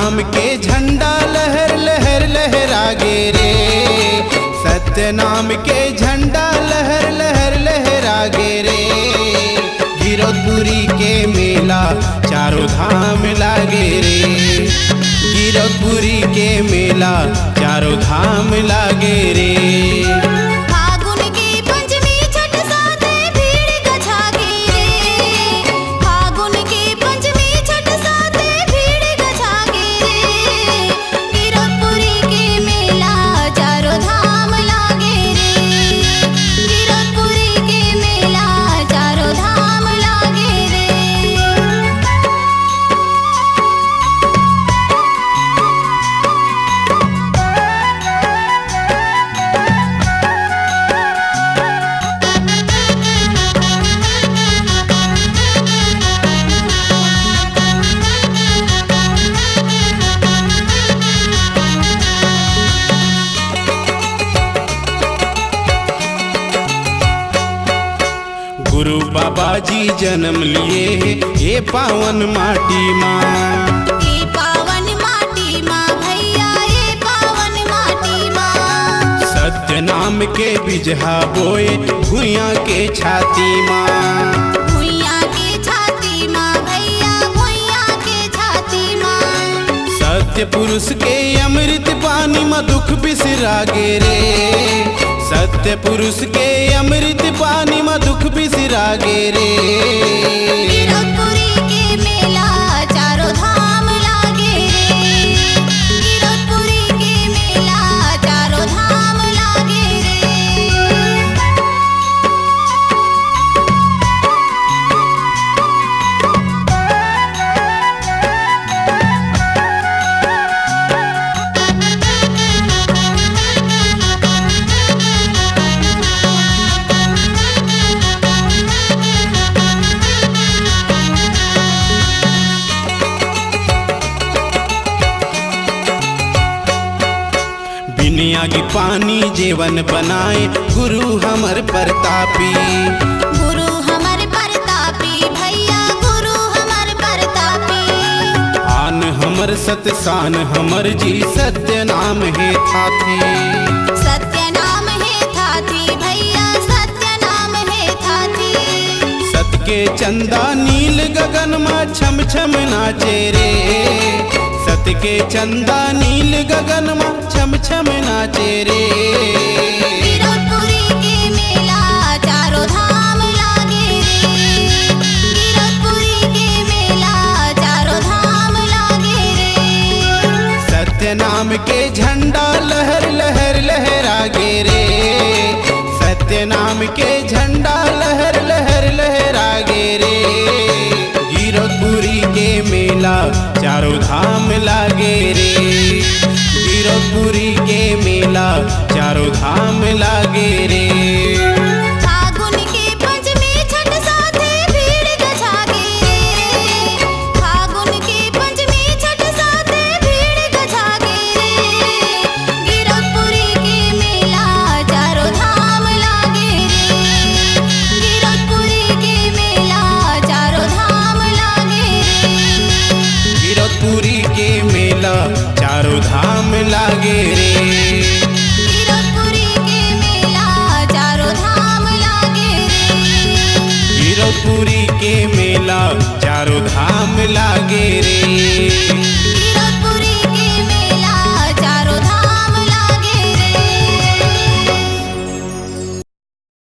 नाम के झंडा लहर लहर लहरागे रे। सत्य नाम के झंडा लहर लहर लहरागे रे। गिरौदपुरी के मेला चारों धाम लागे रे। गिरौदपुरी के मेला चारों धाम लागे रे। गुरु बाबा जी जन्म लिए ये पावन माटी माँ। ये पावन माटी माँ भैया, ये पावन माटी माँ। सत्य नाम के बिजहा बोए भुइयाँ के छाती माँ। भुइयाँ के छाती माँ भैया, भुइयाँ के छाती माँ। सत्य पुरुष के अमृत पानी में दुख बिसरागे रे। सत्य पुरुष के अमृत पानी में दुख बिसरागे रे। गिरौदपुरी के मेला चारों धाम लागे रे। गिरौदपुरी के मेला चारों धाम लागे रे। बिनिया की पानी जीवन बनाए गुरु हमर प्रतापी। गुरु हमर प्रतापी भैया, गुरु हमर प्रतापी। आन हमर सतसान हमर जी सत्य नाम है थाथी। सत्य नाम है थाथी भैया, सत्य नाम है थाथी। सत के चंदा नील गगन में छम छम नाचे रे। सत के चंदा नील गगन में छम छम नाचे रे। गिरौदपुरी के मेला चारों धाम लागे रे। गिरौदपुरी के मेला चारों धाम लागे रे। सत्य नाम के झंडा लहर लहर लहरागे रे। सत्य नाम के झंडा लहर लहर लहरागे रे। गिरौदपुरी के मेला चारों धाम लागे रे। गिरौदपुरी के मेला चारों धाम लागे रे। फागुन के पंचमी छठ साथे भीड़ गजागे रे। फागुन के पंचमी छठ साथे भीड़ गजागे रे। गिरौदपुरी के मेला चारों धाम लागे रे। गिरौदपुरी के मेला चारों धाम लागे रे। गिरौदपुरी के मेला चारों धाम लागे रे। गिरौदपुरी के मेला चारों धाम लागे रे। गिरौदपुरी के मेला चारों धाम लागे रे।